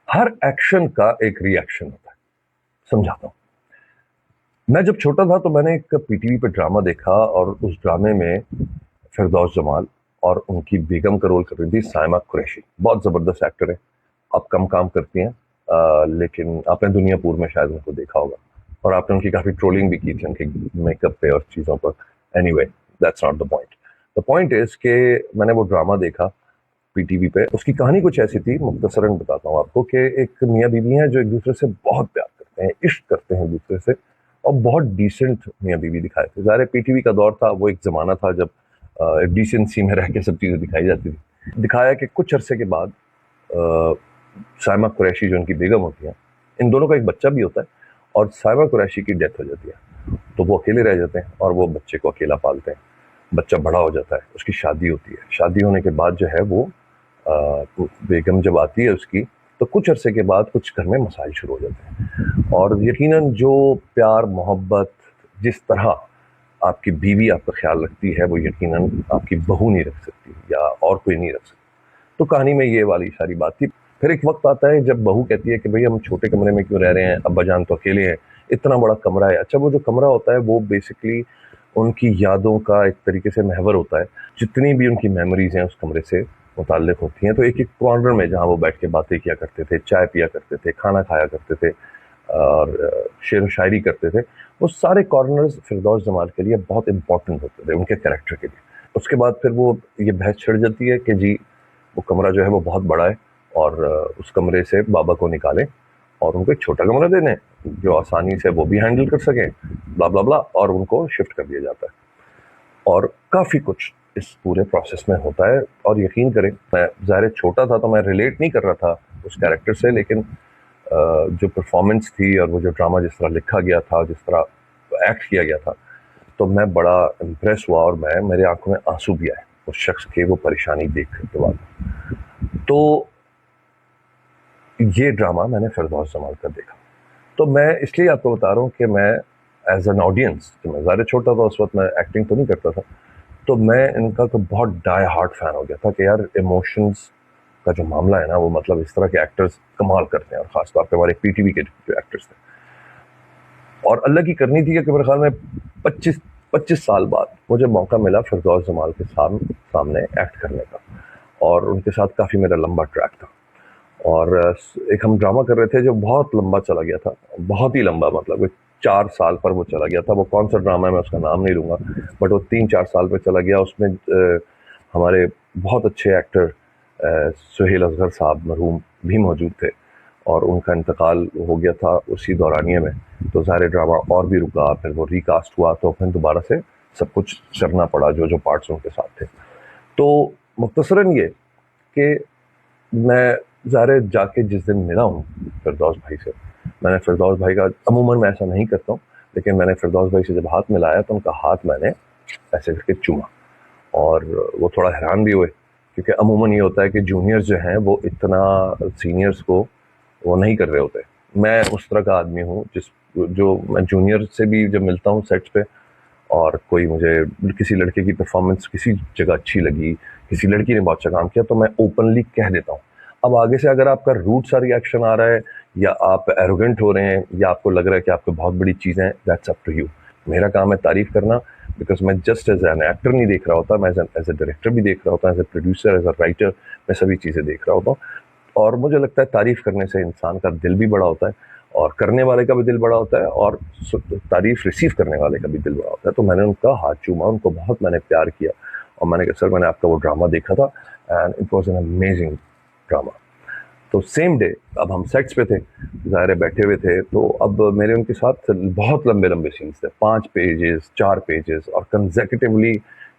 हर action का एक reaction होता है। समझाता हूँ। मैं जब छोटा था तो मैंने एक पीटीवी पे ड्रामा देखा और उस ड्रामे में फिरदौस जमाल और उनकी बेगम का रोल कर रही थी साइमा कुरैशी। बहुत ज़बरदस्त एक्टर है। अब कम काम करती हैं, लेकिन आपने दुनियापुर में शायद उनको देखा होगा और आपने उनकी काफ़ी ट्रोलिंग भी की थी उनके मेकअप पे और चीज़ों पर। Anyway, that's not the point. The point is कि मैंने वो ड्रामा देखा पीटीवी पे। उसकी कहानी कुछ ऐसी थी, मुख्तसरन बताता हूँ आपको, कि एक मियाँ बीवी हैं जो एक दूसरे से बहुत प्यार करते हैं, इश्क करते हैं एक दूसरे से, और बहुत डिसेंट मियाँ बीवी दिखाए थे। ज़ाहिर है पीटीवी का दौर था, वो एक ज़माना था जब एक डिसेंसी में रह के सब चीज़ें दिखाई जाती थी। दिखाया कि कुछ अरसे के बाद साइमा कुरैशी जो उनकी बेगम होती हैं, इन दोनों का एक बच्चा भी होता है और साइमा कुरैशी की डेथ हो जाती है। तो वो अकेले रह जाते हैं और वो बच्चे को अकेला पालते हैं। बच्चा बड़ा हो जाता है, उसकी शादी होती है। शादी होने के बाद जो है वो बेगम जब आती है उसकी, तो कुछ अरसे के बाद कुछ घर में मसाइल शुरू हो जाते हैं और यकीनन जो प्यार मोहब्बत जिस तरह आपकी बीवी आपका ख्याल रखती है वो यकीनन आपकी बहू नहीं रख सकती या और कोई नहीं रख सकता। तो कहानी में ये वाली सारी बात थी। फिर एक वक्त आता है जब बहू कहती है कि भाई हम छोटे कमरे में क्यों रह रहे हैं, अब्बा जान तो अकेले हैं, इतना बड़ा कमरा है। अच्छा, वो जो कमरा होता है वो बेसिकली उनकी यादों का एक तरीके से महवर होता है। जितनी भी उनकी मेमोरीज हैं उस कमरे से मुताल्लिक होती हैं। तो एक एक कॉर्नर में जहाँ वो बैठ के बातें किया करते थे, चाय पिया करते थे, खाना खाया करते थे और शेर व शायरी करते थे, वो सारे कॉर्नर्स फिरदौस जमाल के लिए बहुत इंपॉर्टेंट होते थे उनके कैरेक्टर के लिए। उसके बाद फिर वो ये बहस छिड़ जाती है कि जी वो कमरा जो है वो बहुत बड़ा है और उस कमरे से बाबा को निकालें और उनको एक छोटा कमरा दे दें जो आसानी से वो भी हैंडल कर सकें, ब्ला ब्ला ब्ला, और उनको शिफ्ट कर दिया जाता है। और काफ़ी कुछ इस पूरे प्रोसेस में होता है। और यकीन करें, मैं ज़ाहिर छोटा था तो मैं रिलेट नहीं कर रहा था उस कैरेक्टर से, लेकिन जो परफॉर्मेंस थी और वो जो ड्रामा जिस तरह लिखा गया था, जिस तरह एक्ट किया गया था, तो मैं बड़ा इम्प्रेस हुआ और मेरे आंखों में आंसू भी आए उस शख्स के वो परेशानी देख के बाद। तो ये ड्रामा मैंने फिरदौस जमाल का देखा। तो मैं इसलिए आपको बता रहा हूँ कि मैं एज एन ऑडियंस, जब मैं ज़्यादा छोटा था उस वक्त मैं एक्टिंग तो नहीं करता था, तो मैं इनका तो बहुत डाई हार्ट फैन हो गया था कि यार इमोशंस का जो मामला है ना, वो मतलब इस तरह के एक्टर्स कमाल करते हैं और ख़ासतौर पे हमारे पीटीवी के जो एक्टर्स थे। और अल्लाह की करनी थी कि मेरे ख्याल में 25 साल बाद मुझे मौका मिला फिरदौस जमाल के सामने एक्ट करने का, और उनके साथ काफ़ी मेरा लंबा ट्रैक था। और एक हम ड्रामा कर रहे थे जो बहुत लंबा चला गया था, बहुत ही लंबा, मतलब 4 साल पर वो चला गया था। वो कौन सा ड्रामा है मैं उसका नाम नहीं लूँगा, बट वो 3-4 साल पर चला गया। उसमें हमारे बहुत अच्छे एक्टर सुहेल असगर साहब मरहूम भी मौजूद थे और उनका इंतकाल हो गया था उसी दौरानिए में। तो सारे ड्रामा और भी रुका, फिर वो रिकास्ट हुआ, तो फिर दोबारा से सब कुछ करना पड़ा जो जो पार्ट्स उनके साथ थे। तो मुख्तसरन ये कि मैं ज़ाहिर जाके जिस दिन मिला हूँ फिरदौस भाई से, मैंने फिरदौस भाई का, अमूमन मैं ऐसा नहीं करता हूँ, लेकिन मैंने फिरदौस भाई से जब हाथ मिलाया तो उनका हाथ मैंने ऐसे करके चूमा और वो थोड़ा हैरान भी हुए, क्योंकि अमूमन ये होता है कि जूनियर्स जो हैं वो इतना सीनियर्स को वो नहीं कर रहे होते। मैं उस तरह का आदमी हूँ जो मैं जूनियर से भी जब मिलता हूँ सेट्स पे, और कोई मुझे किसी लड़के की परफॉर्मेंस किसी जगह अच्छी लगी, किसी लड़की ने बहुत अच्छा काम किया, तो मैं ओपनली कह देता हूँ। अब आगे से अगर आपका रूड सा रिएक्शन आ रहा है या आप एरोगेंट हो रहे हैं या आपको लग रहा है कि आपको बहुत बड़ी चीज़ है, दैट्स अप टू यू। मेरा काम है तारीफ करना, बिकॉज मैं जस्ट एज एन एक्टर नहीं देख रहा होता, मैं एज ए डायरेक्टर भी देख रहा होता, as a producer, as a writer, मैं सभी चीज़ें देख रहा होता हूँ। और मुझे लगता है तारीफ करने से इंसान का दिल भी बड़ा होता है और करने वाले का भी दिल बड़ा होता है और तारीफ रिसीव करने वाले का भी दिल बड़ा होता है। तो मैंने उनका हाथ चूमा, उनको बहुत मैंने प्यार किया और मैंने कहा सर मैंने आपका वो ड्रामा देखा था and it was an amazing drama. तो सेम डे अब हम सेट्स पे थे, ज़ाहिर है बैठे हुए थे, तो अब मेरे उनके साथ बहुत लंबे लंबे सीन्स थे, 5 पेजेस 4 पेजेस, और कंसेक्यूटिवली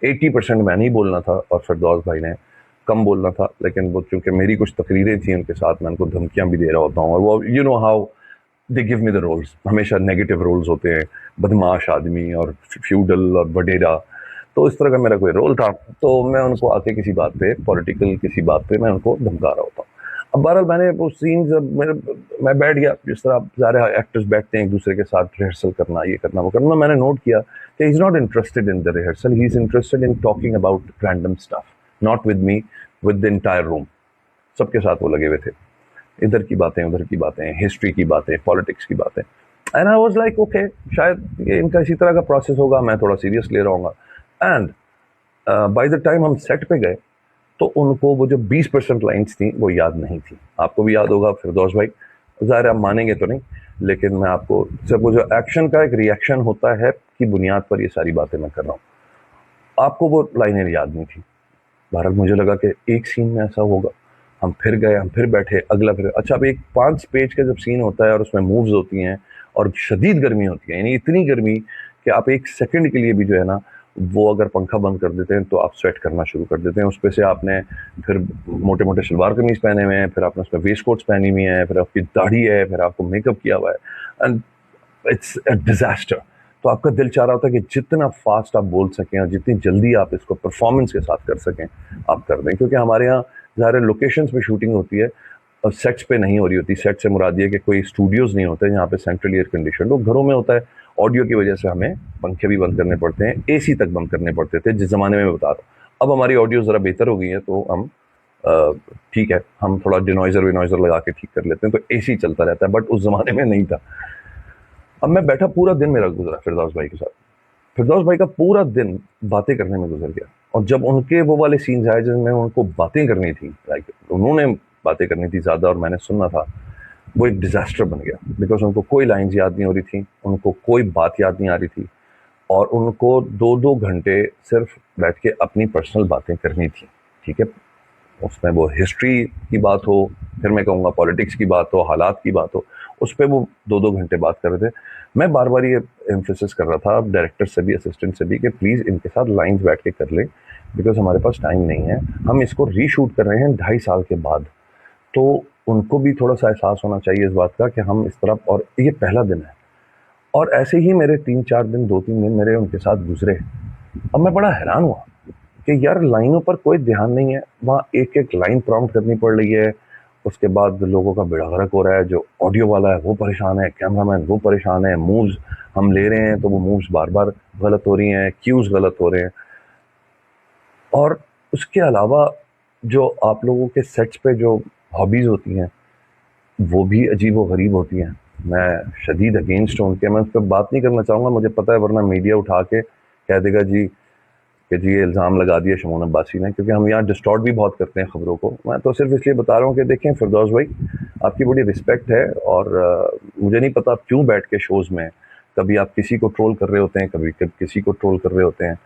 80% मैं नहीं बोलना था और फिरदौस भाई ने कम बोलना था। लेकिन वो चूंकि मेरी कुछ तकरीरें थी उनके साथ, मैं उनको धमकियां भी दे रहा होता हूँ और वो you know how they give me the roles, हमेशा नेगेटिव रोल्स होते हैं, बदमाश आदमी और फ्यूडल और वडेरा। तो इस तरह का मेरा कोई रोल था, तो मैं उनको आके किसी बात पे, पॉलिटिकल किसी बात पे मैं उनको धमका रहा होता हूँ। अब बहरहाल मैंने वो सीन जब मैं बैठ गया, जिस तरह सारे एक्टर्स बैठते हैं एक दूसरे के साथ, रिहर्सल करना, ये करना वो करना, मैंने नोट किया कि he is not interested in the rehearsal, he is interested in talking about random stuff, not with me, with the entire room. सबके साथ वो लगे हुए थे। इधर की बातें, उधर की बातें, हिस्ट्री की बातें, पॉलिटिक्स की बातें। And I was like okay, शायद ये इनका इसी तरह का प्रोसेस होगा, मैं थोड़ा सीरियस ले रहा हूँ। एंड बाय द टाइम हम सेट पे गए तो उनको वो जो 20% लाइन्स थी वो याद नहीं थी। आपको भी याद होगा फिरदौस भाई, ज़ाहिर है आप मानेंगे तो नहीं, लेकिन मैं आपको सिर्फ वो जो एक्शन का एक रिएक्शन होता है की बुनियाद पर ये सारी बातें मैं कर रहा हूँ। आपको वो लाइनें याद नहीं थी। बहरहाल मुझे लगा कि एक सीन में ऐसा होगा, हम फिर गए, हम फिर बैठे, अगला फिर अच्छा। अब एक 5 पेज का जब सीन होता है और उसमें मूव्स होती हैं और शदीद गर्मी होती है, यानी इतनी गर्मी कि आप एक सेकंड के लिए भी जो है ना, वो अगर पंखा बंद कर देते हैं तो आप स्वेट करना शुरू कर देते हैं। उस पे से आपने फिर मोटे मोटे सलवार कमीज पहने हुए हैं, फिर आपने उसमें वेस्ट कोट्स पहनी हुई हैं, फिर आपकी दाढ़ी है, फिर आपको मेकअप किया हुआ है, एंड इट्स अ डिजास्टर। तो आपका दिल चाह रहा होता है कि जितना फास्ट आप बोल सकें और जितनी जल्दी आप इसको परफॉर्मेंस के साथ कर सकें आप कर दें, क्योंकि हमारे यहाँ ज़ाहिर लोकेशंस पे शूटिंग होती है और सेट्स पे नहीं हो रही होती। सेट से मुराद ये कि कोई स्टूडियोज नहीं होते जहाँ पे सेंट्रल एयर कंडीशन, तो घरों में होता है। ऑडियो की वजह से हमें पंखे भी बंद करने पड़ते हैं, एसी तक बंद करने पड़ते थे जिस ज़माने में मैं बता रहा हूँ। अब हमारी ऑडियो ज़रा बेहतर हो गई है तो हम ठीक है, हम थोड़ा डिनॉइजर विनॉइजर लगा के ठीक कर लेते हैं, तो एसी चलता रहता है, बट उस ज़माने में नहीं था। अब मैं बैठा, पूरा दिन मेरा गुजरा फिरदौस भाई के साथ। फिरदौस भाई का पूरा दिन बातें करने में गुजर गया, और जब उनके वो वाले सीन्स आए जिनमें उनको बातें करनी थी, लाइक उन्होंने बातें करनी थी ज़्यादा और मैंने सुनना था, वो एक डिज़ास्टर बन गया। बिकॉज उनको कोई लाइन्स याद नहीं हो रही थी, उनको कोई बात याद नहीं आ रही थी, और उनको 2-2 घंटे सिर्फ बैठ के अपनी पर्सनल बातें करनी थी। ठीक है, उसमें वो हिस्ट्री की बात हो, फिर मैं कहूँगा पॉलिटिक्स की बात हो, हालात की बात हो, उस पर वो 2-2 घंटे बात कर रहे थे। मैं बार बार ये एम्फेसिस कर रहा था डायरेक्टर से भी, असिस्टेंट से भी, कि प्लीज़ इनके साथ लाइन्स बैठ के कर लें, बिकॉज हमारे पास टाइम नहीं है, हम इसको रीशूट कर रहे हैं 2.5 साल के बाद। तो उनको भी थोड़ा सा एहसास होना चाहिए इस बात का कि हम इस तरफ, और ये पहला दिन है। और ऐसे ही मेरे 3-4 दिन, 2-3 दिन मेरे उनके साथ गुजरे। अब मैं बड़ा हैरान हुआ कि यार लाइनों पर कोई ध्यान नहीं है, वहाँ एक एक लाइन प्रॉम्प्ट करनी पड़ रही है। उसके बाद लोगों का बेड़ा गर्क हो रहा है, जो ऑडियो वाला है वो परेशान है, कैमरामैन वो परेशान है, मूव्स हम ले रहे हैं तो वो मूव्स बार बार गलत हो रही हैं, क्यूज गलत हो रहे हैं। और उसके अलावा जो आप लोगों के सेट्स पे जो हॉबीज़ होती हैं वो भी अजीब व गरीब होती हैं। मैं शदीद अगेंस्ट हूँ उनके, मैं उस पर बात नहीं करना चाहूँगा, मुझे पता है वरना मीडिया उठा के कह देगा जी कि जी ये इल्ज़ाम लगा दिया शमून अब्बासी ने, क्योंकि हम यहाँ डिस्टॉर्ट भी बहुत करते हैं ख़बरों को। मैं तो सिर्फ इसलिए बता रहा हूँ कि देखें फिरदौस भाई, आपकी बड़ी रिस्पेक्ट है, और मुझे नहीं पता आप क्यों बैठ के शोज़ में कभी आप किसी को ट्रोल कर रहे होते हैं, कभी किसी को ट्रोल कर रहे होते हैं।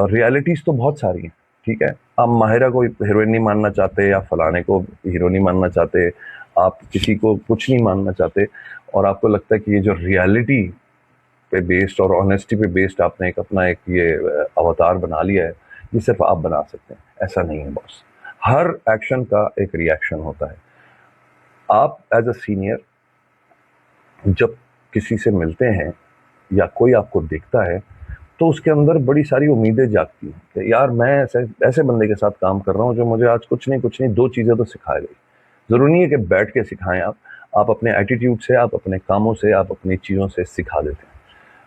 रियलिटीज़ तो बहुत सारी हैं, ठीक है। आप माहिरा को हीरोइन नहीं मानना चाहते, या फलाने को हीरो नहीं मानना चाहते, आप किसी को कुछ नहीं मानना चाहते, और आपको लगता है कि ये जो रियलिटी पे बेस्ड और ऑनेस्टी पे बेस्ड आपने एक अपना एक ये अवतार बना लिया है, ये सिर्फ आप बना सकते हैं। ऐसा नहीं है बॉस, हर एक्शन का एक रिएक्शन होता है। आप एज अ सीनियर जब किसी से मिलते हैं या कोई आपको देखता है तो उसके अंदर बड़ी सारी उम्मीदें जागती हैं कि यार मैं ऐसे ऐसे बंदे के साथ काम कर रहा हूँ जो मुझे आज कुछ नहीं 2 चीज़ें तो सिखाएगा। ज़रूरी नहीं है कि बैठ के सिखाएं आप अपने एटीट्यूड से, आप अपने कामों से, आप अपनी चीज़ों से सिखा देते हैं,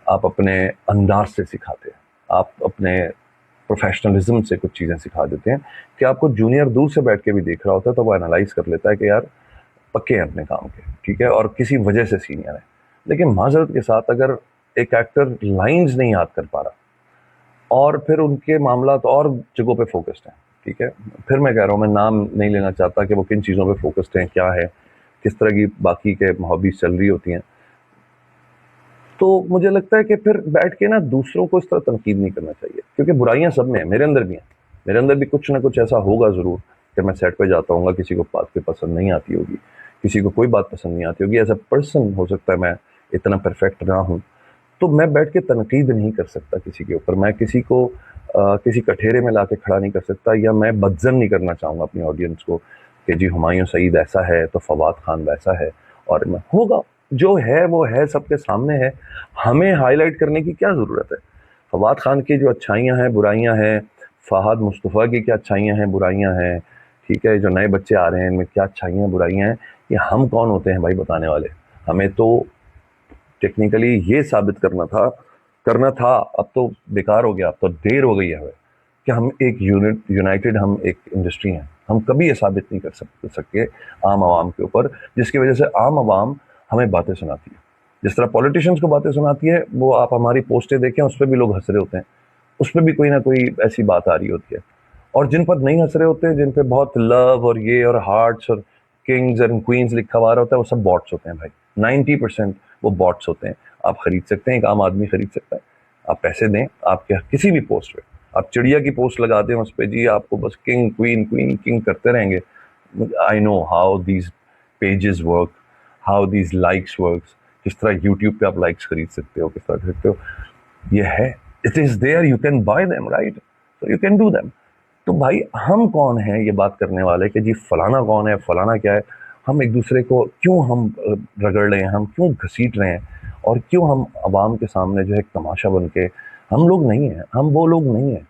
आप अपने अंदाज से सिखाते हैं, आप अपने प्रोफेशनलिज्म से कुछ चीज़ें सिखा देते हैं कि आपको जूनियर दूर से बैठ के भी देख रहा होता है तो वो एनालाइज कर लेता है कि यार पक्के हैं अपने काम के, ठीक है, और किसी वजह से सीनियर है। लेकिन माजरत के साथ अगर एक एक्टर लाइंस नहीं याद कर पा रहा और फिर उनके मामला तो और जगहों पे फोकस्ड हैं, ठीक है, फिर मैं कह रहा हूँ, मैं नाम नहीं लेना चाहता कि वो किन चीज़ों पे फोकस्ड हैं, क्या है, किस तरह की बाकी के हॉबीज चल रही होती हैं, तो मुझे लगता है कि फिर बैठ के ना दूसरों को इस तरह तनकीद नहीं करना चाहिए, क्योंकि बुराइयां सब में है, मेरे अंदर भी हैं, मेरे अंदर भी कुछ ना कुछ ऐसा होगा ज़रूर कि मैं सेट पे जाता हूँ, किसी को बात पे पसंद नहीं आती होगी, किसी को कोई बात पसंद नहीं आती होगी, एज अ पर्सन हो सकता है मैं इतना परफेक्ट ना हूँ, तो मैं बैठ के तनकीद नहीं कर सकता किसी के ऊपर, मैं किसी को किसी कठेरे में ला के खड़ा नहीं कर सकता, या मैं बदजन नहीं करना चाहूँगा अपनी ऑडियंस को कि जी हुमायूं सईद ऐसा है तो फवाद खान वैसा है, और मैं होगा जो है वो है, सबके सामने है, हमें हाईलाइट करने की क्या ज़रूरत है। फवाद खान की जो अच्छाइयाँ हैं बुराइयाँ हैं, फ़हाद मुस्तफ़ा की क्या अच्छाइयाँ हैं बुराइयाँ हैं, ठीक है, जो नए बच्चे आ रहे हैं इनमें क्या अच्छाइयाँ बुराइयाँ हैं, ये हम कौन होते हैं भाई बताने वाले। हमें तो टेक्निकली ये साबित करना था, अब तो बेकार हो गया, अब तो देर हो गई है हमें, कि हम एक यूनाइटेड हम एक इंडस्ट्री हैं, हम कभी ये साबित नहीं कर सके आम आवाम के ऊपर, जिसकी वजह से आम आवाम हमें बातें सुनाती है। जिस तरह पॉलिटिशियंस को बातें सुनाती है, वो आप हमारी पोस्टें देखें, उस पर भी लोग हंस रहे होते हैं, उस पर भी कोई ना कोई ऐसी बात आ रही होती है। और जिन पर नहीं हंस रहे होते, जिन पे बहुत लव और ये और हार्ट्स और किंग्स एंड क्वींस लिखा हुआ होता है, वो सब बॉट्स होते हैं भाई। 90% वो बॉट्स होते हैं। आप खरीद सकते हैं, एक आम आदमी खरीद सकता है। आप पैसे दें, आपके किसी भी पोस्ट पे, आप चिड़िया की पोस्ट लगा दें उस पर, जी आपको बस किंग क्वीन क्वीन किंग करते रहेंगे। I know how these pages work, how these likes work, किस तरह यूट्यूब पे आप लाइक्स खरीद सकते हो, किस तरह कर सकते हो। ये है, it is there, you can buy them, right, so you can do them. तो भाई हम कौन है ये बात करने वाले कि जी फलाना कौन है, फलाना क्या है। हम एक दूसरे को क्यों हम रगड़ रहे हैं, हम क्यों घसीट रहे हैं, और क्यों हम आवाम के सामने जो है एक तमाशा बन के, हम लोग नहीं हैं, हम वो लोग नहीं हैं।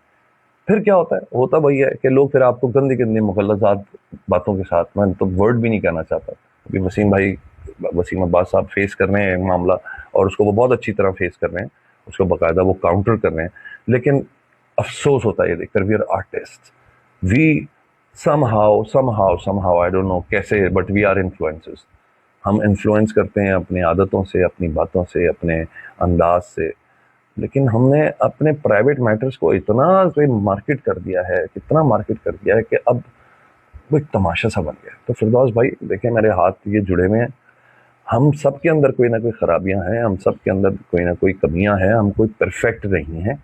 फिर क्या होता है, होता वही है कि लोग फिर आपको गंदी गंदी मुगल्लज़ात बातों के साथ, मैं तो वर्ड भी नहीं कहना चाहता, अभी वसीम अब्बास साहब फेस कर रहे हैं मामला, और उसको वो बहुत अच्छी तरह फेस कर रहे हैं, उसको बाकायदा वो काउंटर कर रहे हैं। लेकिन अफसोस होता है ये देखकर, we are artist, we somehow I don't know कैसे, बट वी आर इन्फ्लुएंसर्स। हम इन्फ्लुएंस करते हैं अपनी आदतों से, अपनी बातों से, अपने अंदाज से। लेकिन हमने अपने प्राइवेट मैटर्स को इतना मार्केट कर दिया है, कितना मार्केट कर दिया है कि अब वो एक तमाशा सा बन गया। तो फिरदौस भाई देखें, मेरे हाथ ये जुड़े हुए हैं, हम सब के अंदर कोई ना कोई खराबियां हैं, हम सब के अंदर कोई ना कोई कमियां हैं, हम कोई परफेक्ट नहीं हैं।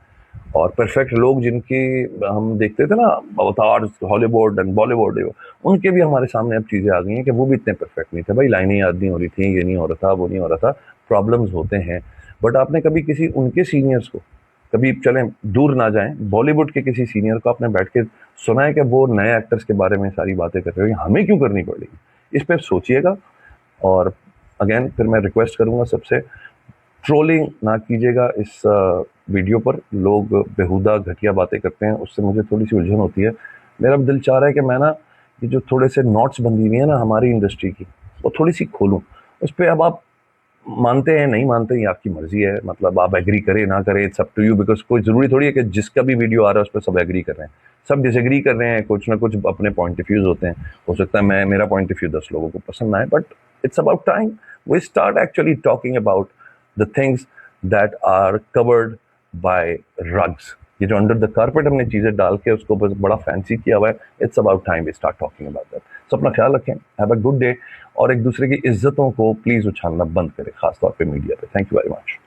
और परफेक्ट लोग जिनकी हम देखते थे ना, अवतार हॉलीवुड एंड बॉलीवुड, उनके भी हमारे सामने अब चीज़ें आ गई हैं कि वो भी इतने परफेक्ट नहीं थे भाई। लाइनें याद नहीं हो रही थी, ये नहीं हो रहा था, वो नहीं हो रहा था, प्रॉब्लम्स होते हैं। बट आपने कभी किसी उनके सीनियर्स को, कभी चलें दूर ना जाएं, बॉलीवुड के किसी सीनियर को आपने बैठ के सुना है कि वो नए एक्टर्स के बारे में सारी बातें कर रहे हो, हमें क्यों करनी पड़ेगी? इस पर सोचिएगा। और अगेन फिर मैं रिक्वेस्ट करूंगा सबसे, ट्रोलिंग ना कीजिएगा इस वीडियो पर। लोग बेहुदा घटिया बातें करते हैं, उससे मुझे थोड़ी सी उलझन होती है। मेरा दिल चाह रहा है कि मैं ना ये जो थोड़े से नॉट्स बंधी हुई है ना हमारी इंडस्ट्री की, वो थोड़ी सी खोलूं। उस पर अब आप मानते हैं नहीं मानते, ये आपकी मर्जी है, मतलब आप एग्री करें ना करें, it's up to you. Because कोई ज़रूरी थोड़ी है कि जिसका भी वीडियो आ रहा है उस पर सब एग्री कर रहे हैं, सब डिसएग्री कर रहे हैं, कुछ ना कुछ अपने पॉइंट ऑफ व्यूज होते हैं। हो सकता है मेरा पॉइंट ऑफ व्यू 10 लोगों को पसंद ना आए, but it's about time we start actually talking about the things that are covered by rugs. ये जो अंडर द कारपेट हमने चीज़ें डाल के उसको बस बड़ा फैंसी किया हुआ है, it's about time we start talking about that. So अपना ख्याल रखें, हैव अ गुड डे, और एक दूसरे की इज्जतों को प्लीज़ उछालना बंद करें, खासतौर पे मीडिया पे। Thank you very much.